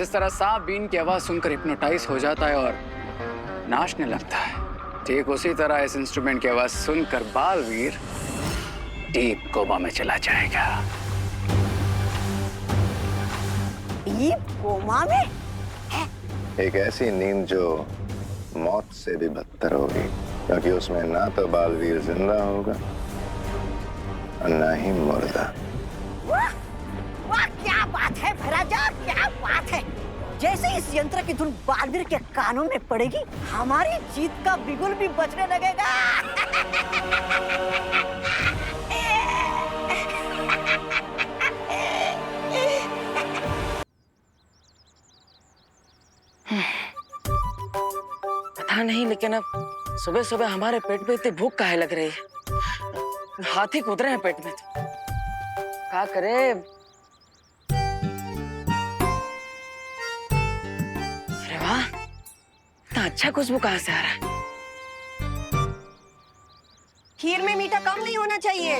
जिस तरह सांप बीन की आवाज सुनकर हिप्नोटाइज हो जाता है और नाचने लगता है, ठीक उसी तरह इस इंस्ट्रूमेंट की आवाज सुनकर बालवीर डीप कोमा में चला जाएगा। डीप कोमा में? एक ऐसी नींद जो मौत से भी बदतर होगी, क्योंकि उसमें ना तो बालवीर जिंदा होगा और ना ही मुर्दा। वाह वाह, क्या बात है भराजा, क्या बात है। जैसे इस यंत्र की धुन बालवीर के कानों में पड़ेगी, हमारी जीत का बिगुल भी बजने लगेगा। पता नहीं, लेकिन अब सुबह सुबह हमारे पेट में इतनी भूख काहे लग रही है। हाथी कूद रहे हैं पेट में, तो क्या करे। अरे वाह, इतना अच्छा खुशबू कहाँ से आ रहा है। खीर में मीठा कम नहीं होना चाहिए।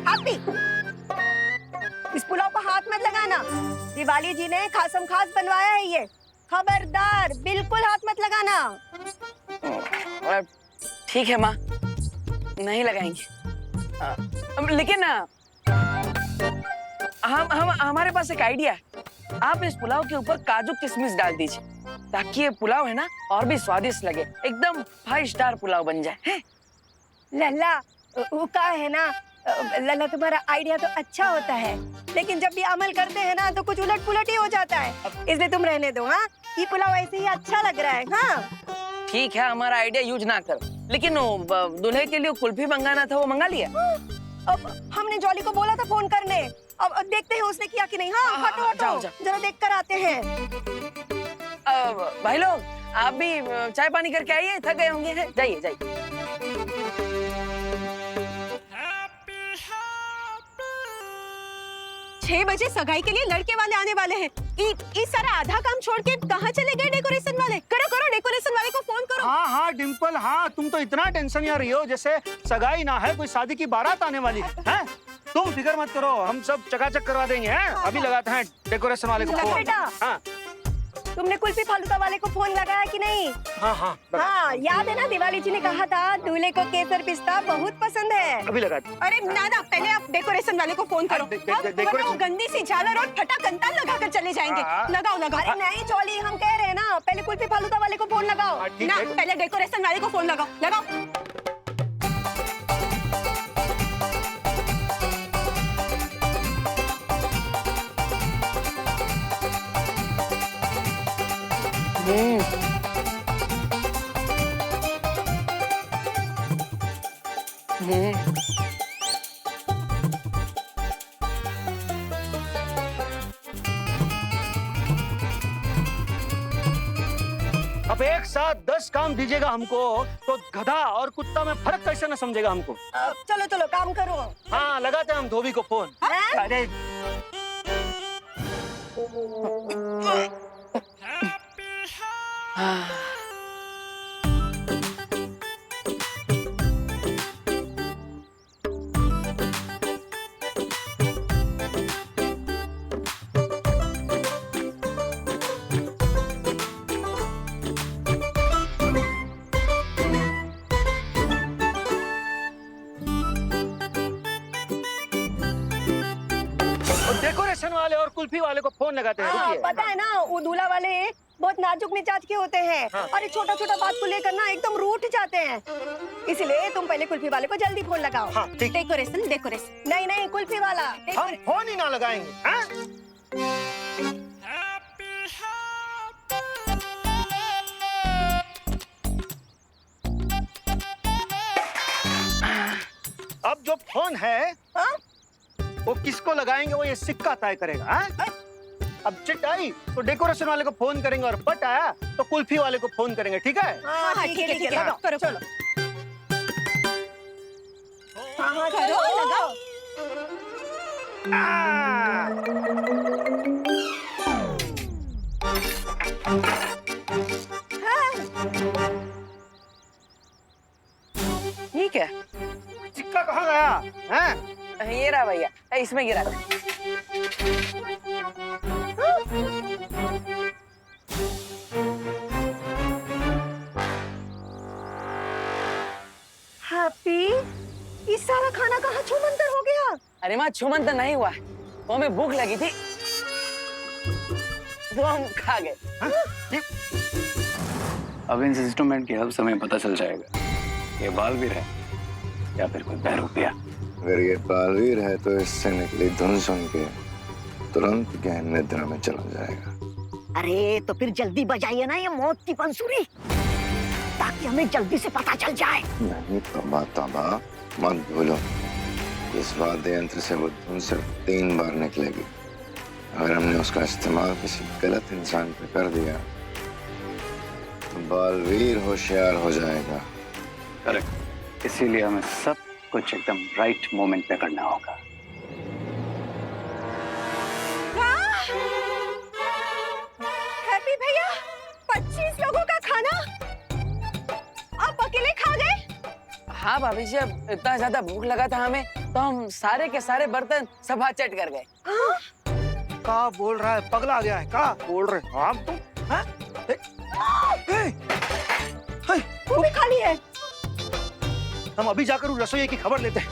आप भी इस पुलाव को हाथ मत लगाना। दिवाली जी ने खासम खास बनवाया है ये। खबरदार, बिल्कुल हाथ मत लगाना। ठीक है माँ, नहीं लगाएंगे। लेकिन हम हमारे पास एक आइडिया है। आप इस पुलाव के ऊपर काजू किशमिश डाल दीजिए, ताकि ये पुलाव है ना और भी स्वादिष्ट लगे, एकदम 5 स्टार पुलाव बन जाए। है? लल्ला, वो का है ना, लल्ला तुम्हारा आइडिया तो अच्छा होता है, लेकिन जब भी अमल करते हैं ना तो कुछ उलट पुलट ही हो जाता है। इसलिए तुम रहने दो। हाँ, ये पुलाव ऐसे ही अच्छा लग रहा है। हाँ ठीक है, हमारा आइडिया यूज ना करो। लेकिन दूल्हे के लिए कुल्फी मंगाना था, वो मंगा लिया? अब हमने जॉली को बोला था फोन करने। अब देखते हैं उसने किया कि नहीं। हाँ, हटो जाओ, हटो, जाओ। जरा देख कर आते हैं। भाई लोग, आप भी चाय पानी करके आइए, थक गए होंगे। हैं? जाइए जाइए। 6 बजे सगाई के लिए लड़के वाले आने वाले हैं। इस सारा आधा काम छोड़ के कहाँ चले गए डेकोरेशन वाले? करो करो, डेकोरेशन वाले को फोन करो। हाँ हाँ डिम्पल, हाँ तुम तो इतना टेंशन में रही हो जैसे सगाई ना है, कोई शादी की बारात आने वाली है। तुम फिक्र मत करो, हम सब चकाचक करवा देंगे। हैं? अभी लगाते हैं डेकोरेशन वाले को फोन। बेटा, हाँ तुमने कुल्फी फालूदा वाले को फोन लगाया कि नहीं? हाँ हाँ हाँ, याद है ना, दिवाली जी ने कहा था दूल्हे को केसर पिस्ता बहुत पसंद है। अभी लगाते। अरे ना, पहले आप डेकोरेशन वाले को फोन करो। वरना वो गंदी सी झालर और फटा कंताल लगा कर चले जाएंगे। लगाओ लगाओ। अरे नहीं जॉली, हम कह रहे हैं ना, पहले कुल्फी फालूदा वाले को फोन लगाओ ना, पहले डेकोरेशन वाले को फोन लगाओ। लगाओ। अब एक साथ 10 काम दीजिएगा हमको, तो गधा और कुत्ता में फर्क कैसे न समझेगा हमको। चलो चलो, काम करो। हाँ, लगाते हैं हम धोबी को फोन। अरे डेकोरेशन वाले और कुल्फी वाले को फोन लगाते हैं। रुकिए। पता है ना, वो दूल्हा वाले बहुत नाजुक मिजाज के होते हैं। और ये छोटा छोटा बात को लेकर ना एकदम रूठ जाते हैं। इसलिए तुम पहले कुल्फी वाले को जल्दी फोन लगाओ। हाँ, ठीक। डेकोरेशन नहीं, कुल्फी वाला। हम फोन ही ना लगाएंगे। हाँ? अब जो फोन है, हाँ? वो किसको लगाएंगे वो ये सिक्का तय करेगा। हाँ? अब चिट आई तो डेकोरेशन वाले को फोन करेंगे, और पट आया तो कुल्फी वाले को फोन करेंगे। ठीक है? हाँ, ठीक है, लगाओ, करो, चलो। हाँ, करो, लगाओ। ठीक है, सिक्का कहाँ गया हैं? ये रहा भैया, इसमें गिरा दे। हैप्पी, ये सारा खाना कहाँ छूमंतर हो गया? अरे माँ, छुमंतर नहीं हुआ, वो हमें भूख लगी थी तो हम खा गए। अब इन इंस्ट्रूमेंट की हेल्प से हमें पता चल जाएगा ये बालवीर है या फिर कोई बहरूपिया। अगर ये बालवीर है तो इससे निकली धुन सुन के तुरंत गहन निद्रा में चला जाएगा। अरे तो फिर जल्दी बजाइए ना ये मौत की बांसुरी, ताकि हमें जल्दी से पता चल जाए। नहीं तबा तबा मत भूलो, इस वाद्य यंत्र से वो धुन सिर्फ 3 बार निकलेगी। अगर हमने उसका इस्तेमाल किसी गलत इंसान पे कर दिया तो बालवीर होशियार हो जाएगा। करेक्ट, इसीलिए हमें सब कुछ एकदम राइट मोमेंट पे करना होगा। हैप्पी भैया, 25 लोगों का खाना आप अकेले खा गए? हाँ भाभी जी, अब इतना ज्यादा भूख लगा था हमें तो हम सारे के सारे बर्तन सब हाथ चट कर गए। का बोल रहा है, पगला गया है, का बोल रहे हो आप तुम? हैं? वो भी खाली है। हम अभी जाकर उस रसोई की खबर लेते हैं।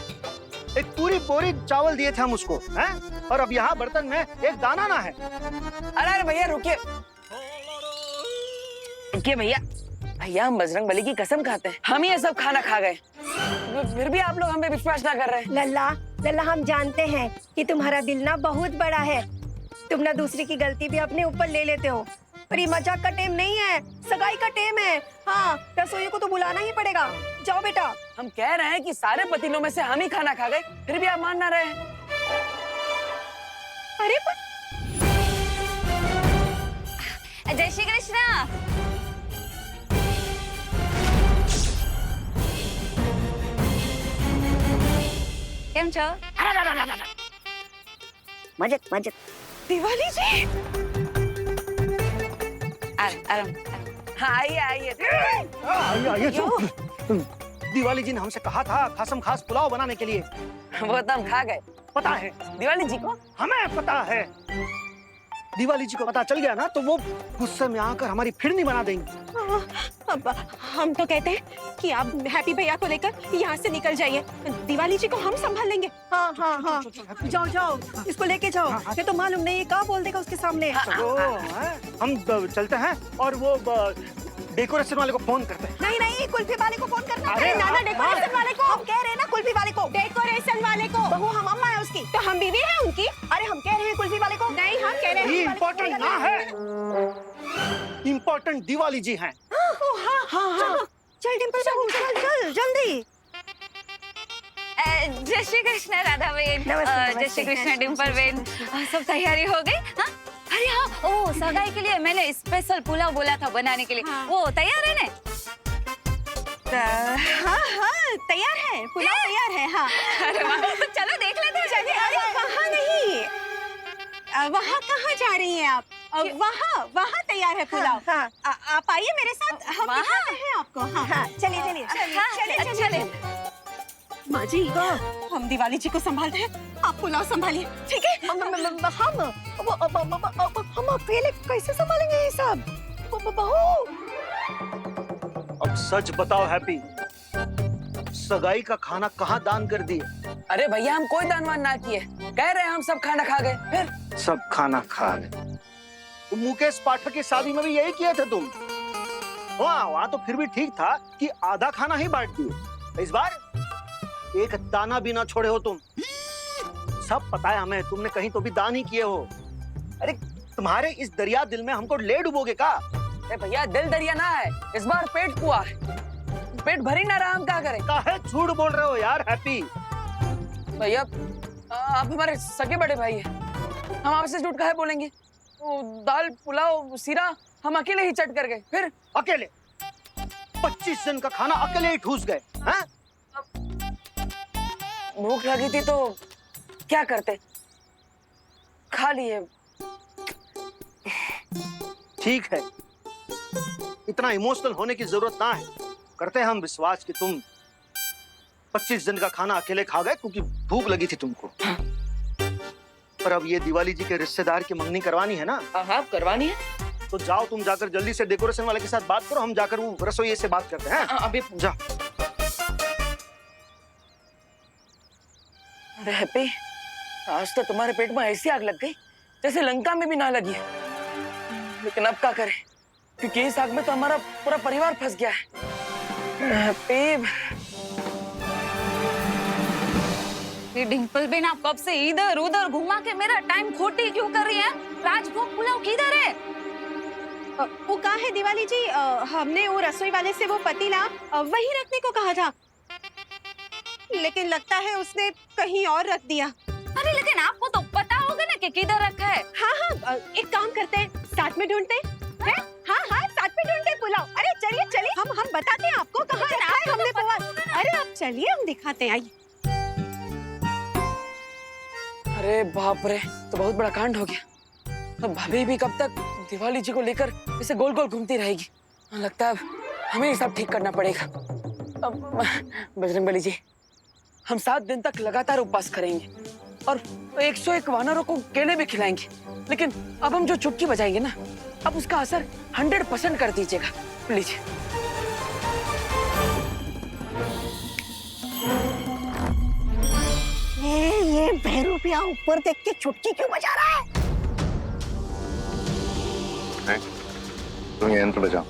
एक पूरी बोरी चावल दिए थे हम उसको, हैं? और अब यहाँ बर्तन में एक दाना ना है। अरे भैया रुकिए, रुकिए भैया, भैया हम बजरंग बली की कसम खाते हैं, हम ये सब खाना खा गए, फिर भी आप लोग हमें विश्वास ना कर रहे हैं। लल्ला, लल्ला हम जानते हैं कि तुम्हारा दिल ना बहुत बड़ा है। तुम ना दूसरे की गलती भी अपने ऊपर ले लेते हो, पर ये मजाक का टेम नहीं है, सगाई का टेम है। हाँ, रसोई को तो बुलाना ही पड़ेगा। जाओ बेटा। हम कह रहे हैं कि सारे पतीलों में से हम ही खाना खा गए, फिर भी आप मान ना रहे हैं। अरे जय श्री कृष्णा। केम छो? मजेत मजेत। दिवाली जी, आराम। हाँ आइए आइए। आइए चुप। दिवाली जी ने हमसे कहा था खासम खास पुलाव बनाने के लिए। वो तो हम खा गए। पता है, दिवाली जी को हमें पता है। दिवाली जी को पता चल गया ना तो वो गुस्से में आकर हमारी फिरनी बना देंगी। अब हम तो कहते हैं कि आप हैप्पी भैया को लेकर यहाँ से निकल जाइए, दिवाली जी को हम संभाल लेंगे। हाँ हाँ हाँ, जाओ जाओ, इसको लेके जाओ। ये तो मालूम नहीं ये क्या बोल देगा उसके सामने। चलो, हम चलते हैं और वो डेकोरेशन वाले को फोन करते हैं। नहीं नहीं, कुल्फी वाले को फोन करना। अरे अरे नाना, हाँ, डेकोरेशन वाले को हम कह रहे हैं ना, कुल्फी वाले को। डेकोरेशन वाले को बहू हम अम्मा है उसकी। तो हम बीवी हैं उनकी। अरे हम कह रहे हैं कुल्फी वाले को। नहीं, हम कह रहे हैं ये इम्पोर्टेंट ना है, इम्पोर्टेंट दिवाली जी हैं। हाँ हाँ, चल डिम्पल बहू, चल चल जल्दी। जय श्री कृष्ण राधा बेन। नमस्ते, जय श्री कृष्ण डिम्पल बेन। सब तैयारी हो गई? हाँ? अरे हाँ, ओ सगाई के लिए मैंने स्पेशल पुलाव बोला था बनाने के लिए। हाँ। वो तैयार है ना? हाँ हाँ, तैयार है, पुलाव तैयार है। हाँ, अरे वाह, तो चलो देख लेते हैं। चलिए। अरे वहाँ नहीं, वहाँ कहाँ जा रही हैं आप? वहाँ तैयार है पुलाव। हाँ, आप आइए मेरे साथ, हम वहाँ? दिखाते हैं आपको। हाँ हाँ, चलिए चलिए। हाँ, चलिए। माँ जी, हम दिवाली जी को संभालते हैं, आप पुलाव संभालिए, ठीक है? हम अकेले कैसे संभालेंगे ये सब? बहू, अब सच बताओ हैप्पी, सगाई का खाना कहाँ दान कर दिए? अरे भैया हम कोई दानवान ना किए, कह रहे हैं हम सब खाना खा गए। फिर सब खाना खा गए। तो मुकेश पाठक की शादी में भी यही किए थे तुम। वहाँ तो फिर भी ठीक था कि आधा खाना ही बांट दिए। इस बार एक दाना भी ना छोड़े हो तुम। सब पता है हमें, तुमने कहीं तो भी दान ही किए हो। अरे तुम्हारे इस दरिया दिल में हमको ले डुबोगे का? अरे भैया दिल दरिया ना है, इस बार पेट कुआ है, पेट भरी ना रहा, हम क्या करें? काहे झूठ बोल रहे हो यार हैप्पी? भैया आप हमारे सगे बड़े भाई हैं, हम आपसे झूठ काहे बोलेंगे? वो दाल पुलाव सीरा हम अकेले ही चट कर गए। फिर अकेले 25 जन का खाना अकेले ही ठूस गए हैं? भूख लगी थी तो क्या करते, खा लिए। ठीक है, इतना इमोशनल होने की जरूरत ना है। करते हैं हम विश्वास कि तुम 25 जन का खाना अकेले खा गए क्योंकि भूख लगी थी तुमको। पर अब ये दिवाली जी के रिश्तेदार की मंगनी करवानी है ना? हाँ करवानी है। तो जाओ तुम जाकर जल्दी से डेकोरेशन वाले के साथ बात करो, हम जाकर वो रसोइये से बात करते हैं। अभी जाओ। अरे हैप्पी, आज तो तुम्हारे पेट में ऐसी आग लग गई जैसे लंका में भी ना लगी है। लेकिन अब क्या करें, क्योंकि इस आग में तो हमारा पूरा परिवार फंस गया है। हैप्पी, ये डिम्पल बिना कब से इधर उधर घुमा के मेरा टाइम खोटी क्यों कर रही है? राजभोग पुलाव किधर है? वो कहाँ है दिवाली जी? हमने वो रसोई वाले से वो पतीला वहीं रखने को कहा था, लेकिन लगता है उसने कहीं और रख दिया। अरे लेकिन आपको तो पता होगा ना कि किधर रखा है। हाँ, एक काम करते हैं, साथ में ढूंढते हैं। हाँ, साथ में ढूंढते हैं पुलाव। अरे चलिए, हम बताते हैं आपको कहाँ रखा है हमने पुलाव। अरे आप चलिए, हम दिखाते हैं, आइए। अरे बाप रे, तो बहुत बड़ा कांड हो गया। तो भाभी भी कब तक दिवाली जी को लेकर इसे गोल गोल घूमती रहेगी। लगता है हमें ये सब ठीक करना पड़ेगा। अब बजरंगबली जी, हम 7 दिन तक लगातार उपवास करेंगे और 101 वानरों को केले भी खिलाएंगे। लेकिन अब हम जो चुटकी बजाएंगे ना, अब उसका असर 100% कर दीजिएगा प्लीज। ये भैरूपिया ऊपर देख के चुटकी क्यों बजा रहा है? तुम ये यंत्र बजाओ,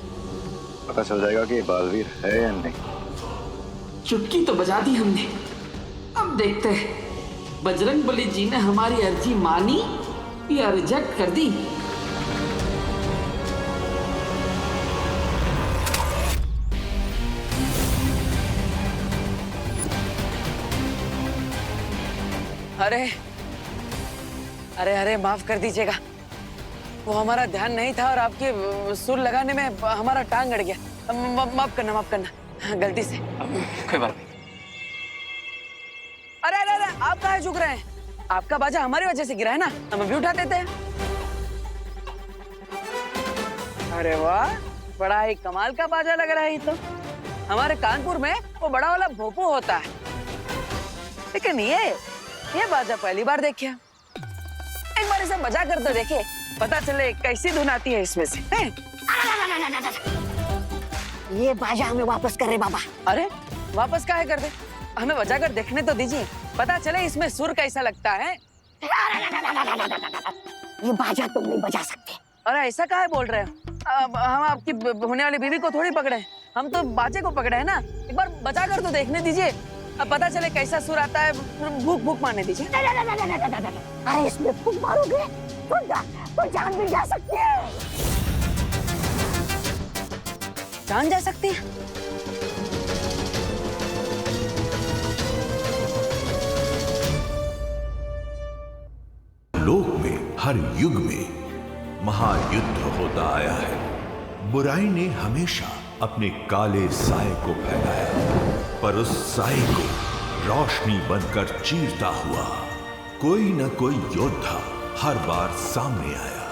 पता चल जाएगा कि ये बालवीर है या नहीं। चुटकी तो बजा दी हमने, अब देखते हैं बजरंगबली जी ने हमारी अर्जी मानी या रिजेक्ट कर दी। अरे माफ कर दीजिएगा, वो हमारा ध्यान नहीं था और आपके सुर लगाने में हमारा टांग अड़ गया। माफ करना गलती से। कोई बात नहीं। अरे आप कहाँ झुक रहे हैं? आपका बाजा हमारी वजह से गिरा है ना, हम भी उठा देते हैं। अरे वाह, बड़ा ही कमाल का बाजा लग रहा है। तो हमारे कानपुर में वो बड़ा वाला भोपू होता है, लेकिन ये बाजा पहली बार देखे। एक बार इसे बजा कर तो देखे, पता चले कैसी धुन आती है इसमें से। ये बाजा हमें वापस कर रहे बाबा। अरे वापस काहे कर दे, हमें बजा कर देखने तो दीजिए, पता चले इसमें सुर कैसा लगता है। ये बाजा तुम नहीं बजा सकते। अरे ऐसा काहे बोल रहे हो? अब हम आपकी होने वाली बीवी को थोड़ी पकड़े, हम तो बाजे को पकड़े है ना। एक बार बजा कर तो देखने दीजिए, अब पता चले कैसा सुर आता है। भूख मारने दीजिए। अरे इसमें फूंक मारोगे तो जान भी जा सकती है। जान जा सकती है? लोक में हर युग में महायुद्ध होता आया है। बुराई ने हमेशा अपने काले साए को फैलाया, पर उस साए को रोशनी बनकर चीरता हुआ कोई न कोई योद्धा हर बार सामने आया।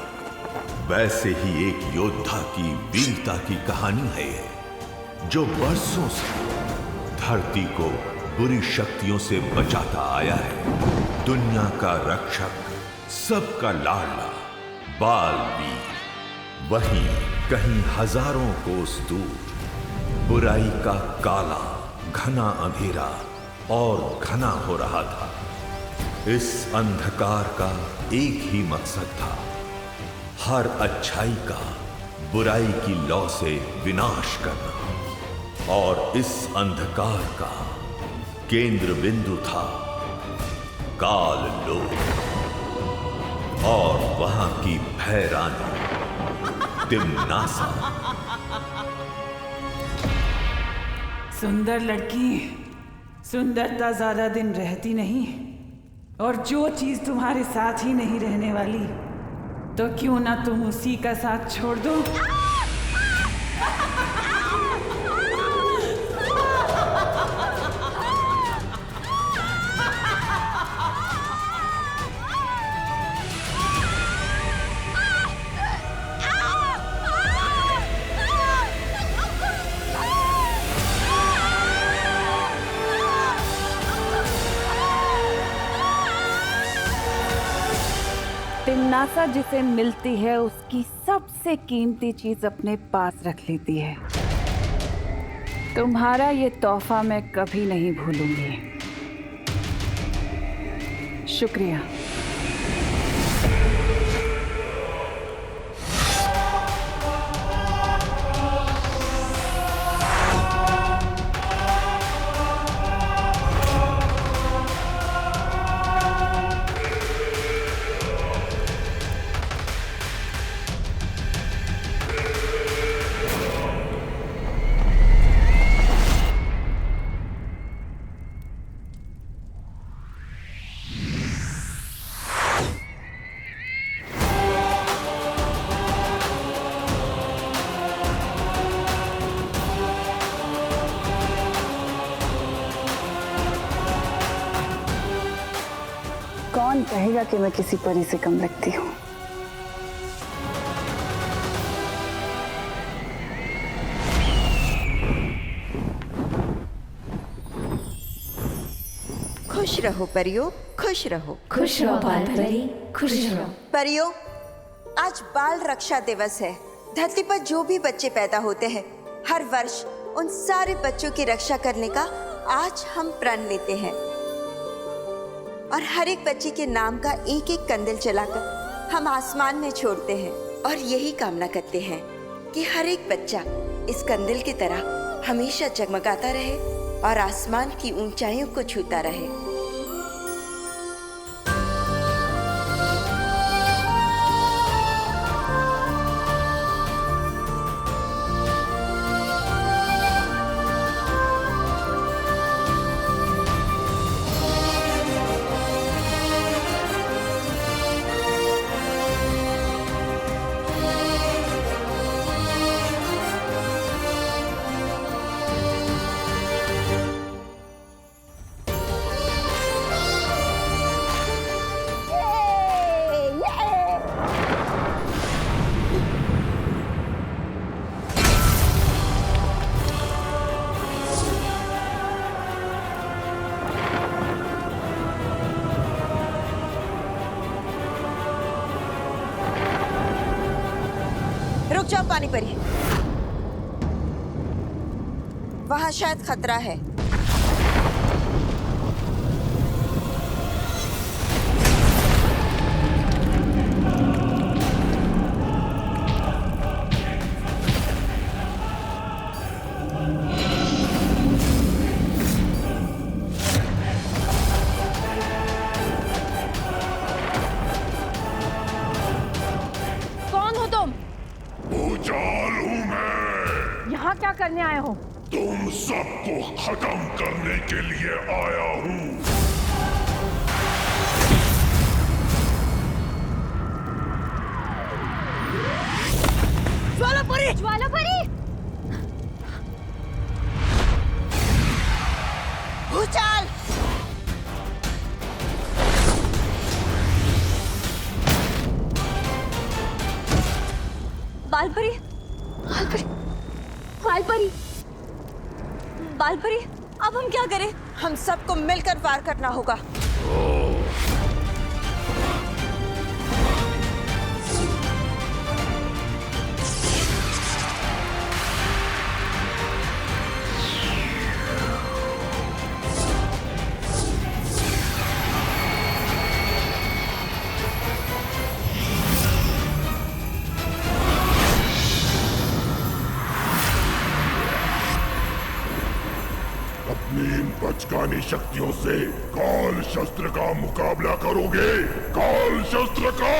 वैसे ही एक योद्धा की वीरता की कहानी है जो बरसों से धरती को बुरी शक्तियों से बचाता आया है। दुनिया का रक्षक, सबका लाडला बालवीर। वहीं कहीं हजारों कोस दूर बुराई का काला घना अंधेरा और घना हो रहा था। इस अंधकार का एक ही मकसद था, हर अच्छाई का बुराई की लौ से विनाश करना। और इस अंधकार का केंद्र बिंदु था काल लोक और वहां की भैरानी तिम्नासा। सुंदर लड़की, सुंदरता ज्यादा दिन रहती नहीं, और जो चीज तुम्हारे साथ ही नहीं रहने वाली, तो क्यों ना तुम उसी का साथ छोड़ दो। मुन्नासा जिसे मिलती है उसकी सबसे कीमती चीज अपने पास रख लेती है। तुम्हारा ये तोहफा मैं कभी नहीं भूलूंगी। शुक्रिया। कौन कहेगा कि मैं किसी परी से कम लगती हूँ? खुश रहो परियों, खुश रहो। खुश रहो बाल परी, खुश रहो। परियों, आज बाल रक्षा दिवस है। धरती पर जो भी बच्चे पैदा होते हैं, हर वर्ष उन सारे बच्चों की रक्षा करने का आज हम प्रण लेते हैं और हर एक बच्चे के नाम का एक एक कंदील जलाकर हम आसमान में छोड़ते हैं और यही कामना करते हैं कि हर एक बच्चा इस कंदील की तरह हमेशा जगमगाता रहे और आसमान की ऊंचाइयों को छूता रहे। रुक जाओ पानी परी, वहां शायद खतरा है। कौन हो तुम? भूचाल हूँ मैं। यहाँ क्या करने आए हो? तुम सबको खत्म करने के लिए आया हूँ। ज्वालापुरी! ज्वालापुरी! भूचाल! बालपरी! बालपरी! बालपरी! बालपरी! अब हम क्या करें? हम सबको मिलकर वार करना होगा। अपनी इन बचकानी शक्तियों से काल शस्त्र का मुकाबला करोगे? काल शस्त्र का!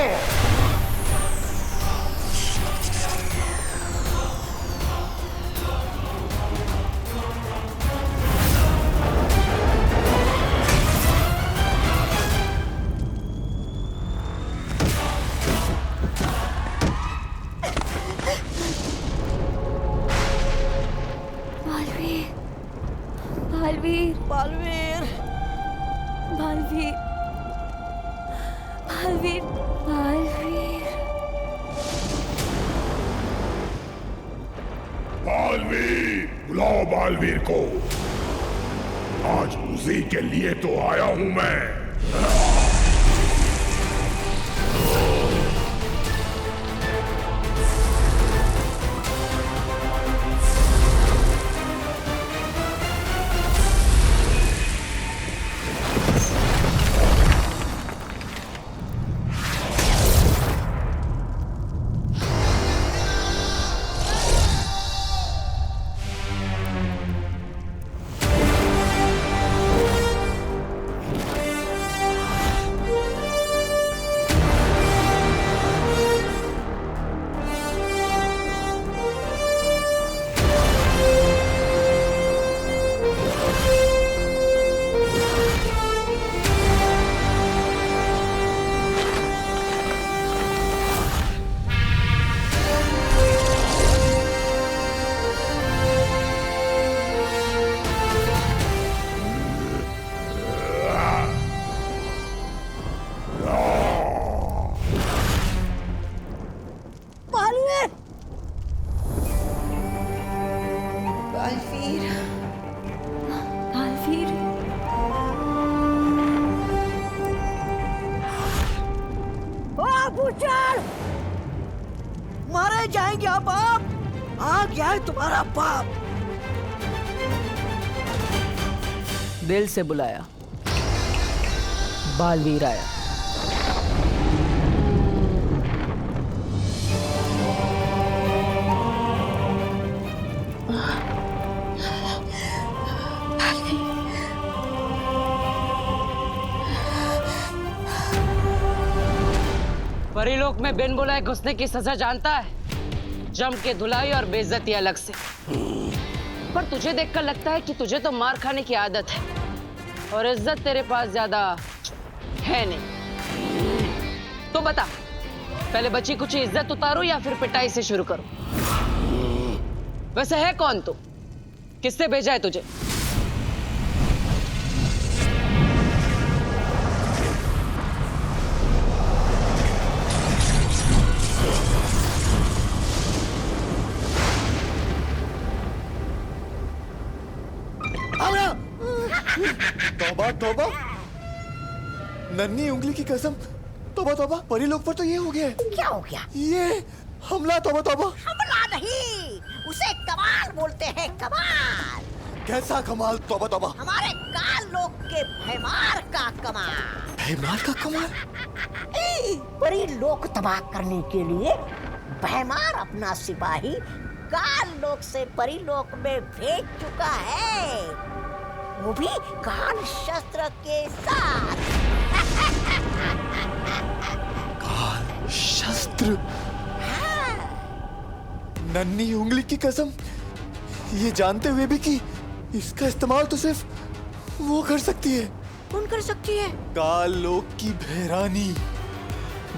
बालवीर! बालवीर! बालवीर! बालवीर! बालवीर! बालवीर! बुलाओ बालवीर को। आज उसी के लिए तो आया हूं मैं। जाएंगे अब आप। आ गया है तुम्हारा बाप। दिल से बुलाया, बालवीर आया। परिलोक में बिन बुलाए घुसने की सजा जानता है, जम के धुलाई और बेइज्जती अलग से। पर तुझे देखकर लगता है कि तुझे तो मार खाने की आदत है और इज्जत तेरे पास ज्यादा है नहीं। तो बता, पहले बची कुछ इज्जत उतारो या फिर पिटाई से शुरू करो? वैसे है कौन तू? किससे भेजा है तुझे? तौबा तौबा, नन्ही उंगली की कसम, तौबा तौबा, परिलोक पर तो ये हो गया है। क्या हो गया? ये हमला, तौबा तौबा। हमला नहीं, उसे कमाल बोलते हैं, कमाल। कैसा कमाल? तौबा तौबा। हमारे काल लोक के भैमार का कमाल। भैमार का कमाल? परी लोक तबाह करने के लिए भैमार अपना सिपाही काल लोक से परी लोक में भेज चुका है, वो भी काल शस्त्र के साथ। काल शस्त्र? नन्ही उंगली की कसम, ये जानते हुए भी कि इसका इस्तेमाल तो सिर्फ वो कर सकती है। कौन कर सकती है? काल लोक की भैरानी,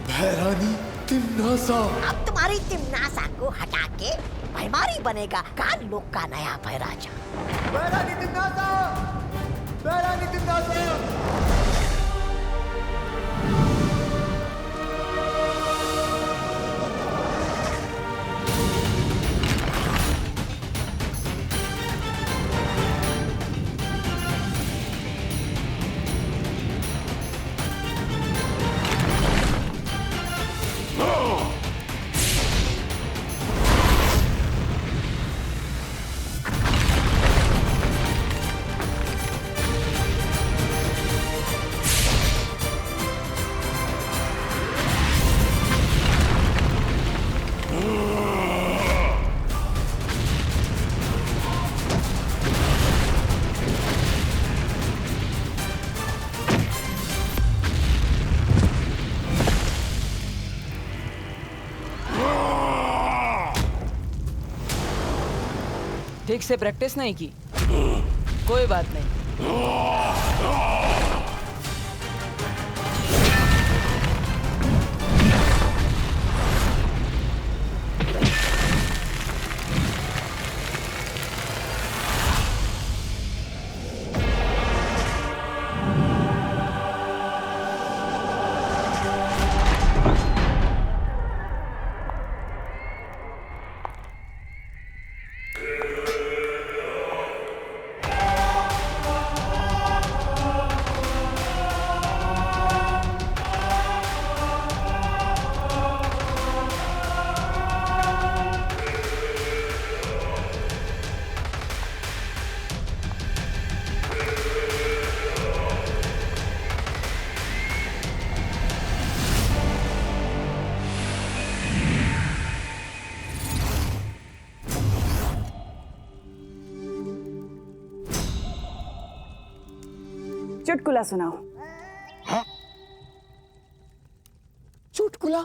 भैरानी तिम्नासा। अब तुम्हारी तिम्नासा को हटा के भैमारी बनेगा काल लोक का नया भैराजा। भैरानी तिम्नासा, भैरानी तिम्नासा। ठीक से प्रैक्टिस नहीं की, कोई बात नहीं। चुटकुला सुनाओ। हाँ? चुटकुला?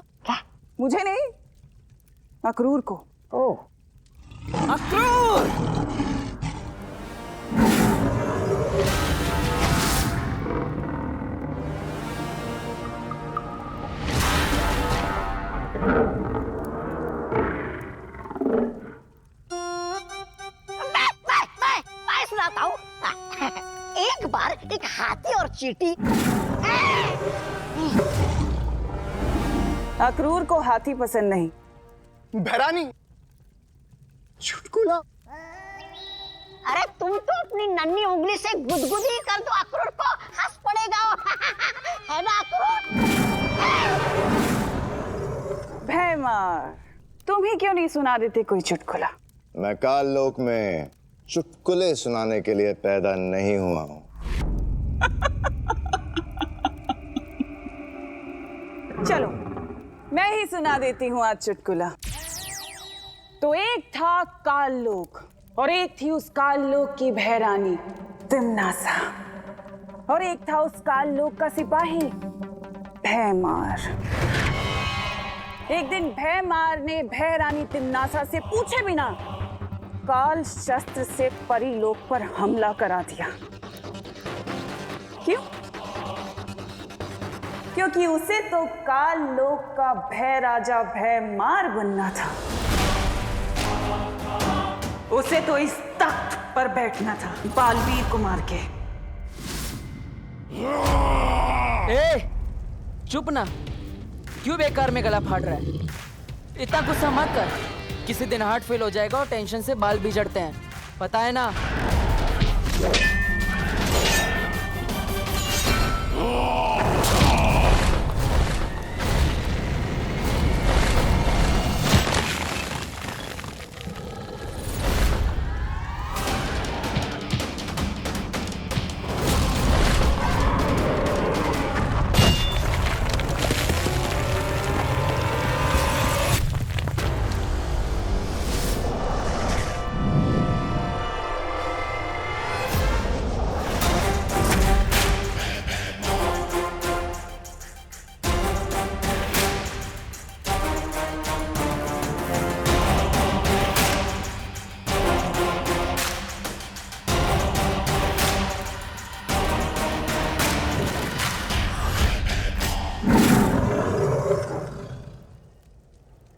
मुझे नहीं, अक्रूर को। ओह, अक्रूर! मैं सुनाता हूँ। एक बार एक हाथी और चींटी। अक्रूर को हाथी पसंद नहीं। भैरानी, चुटकुला? अरे तुम तो अपनी नन्ही उंगली से गुदगुदी कर दो, अक्रूर को हंस पड़ेगा। है ना अक्रूर? भैमार, तुम तुम ही क्यों नहीं सुना देते कोई चुटकुला? मैं काल लोक में चुटकुले सुनाने के लिए पैदा नहीं हुआ हूं। चलो मैं ही सुना देती हूँ आज चुटकुला। तो एक था काल लोक और एक थी उस काल लोक की भैरानी तिमनासा, और एक था उस काल लोक का सिपाही भैमार। एक दिन भैमार ने भैरानी तिमनासा से पूछे बिना काल शस्त्र से परी लोक पर हमला करा दिया। क्यों? क्योंकि उसे तो काल लोक का भय राजा भैमार बनना था। उसे तो इस तख्त पर बैठना था बालवीर को मार के। ए, चुप ना, क्यों बेकार में गला फाड़ रहा है? इतना गुस्सा मत कर, किसी दिन हार्ट फेल हो जाएगा और टेंशन से बाल भी झड़ते हैं, पता है ना?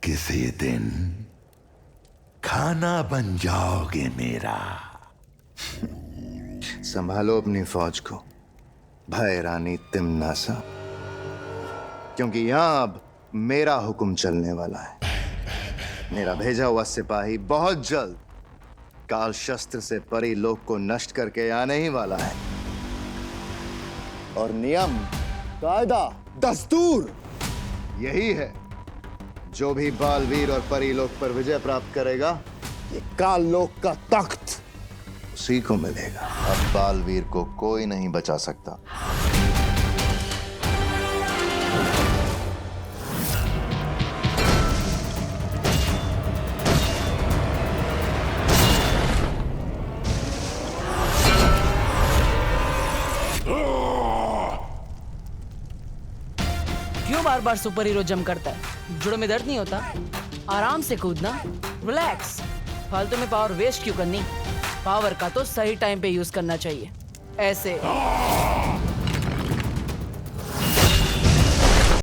किसी दिन खाना बन जाओगे मेरा। संभालो अपनी फौज को भैरानी तिमनासा, क्योंकि यहां अब मेरा हुक्म चलने वाला है। मेरा भेजा हुआ सिपाही बहुत जल्द काल शस्त्र से परी लोक को नष्ट करके आने ही वाला है। और नियम, कायदा, दस्तूर यही है, जो भी बालवीर और परी लोक पर विजय प्राप्त करेगा, ये काल लोक का तख्त उसी को मिलेगा। अब बालवीर को कोई नहीं बचा सकता। क्यों बार बार सुपर हीरो जंप करता है? जुड़ों में दर्द नहीं होता? आराम से कूदना, रिलैक्स। फालतू में पावर वेस्ट क्यों करनी? पावर का तो सही टाइम पे यूज करना चाहिए, ऐसे।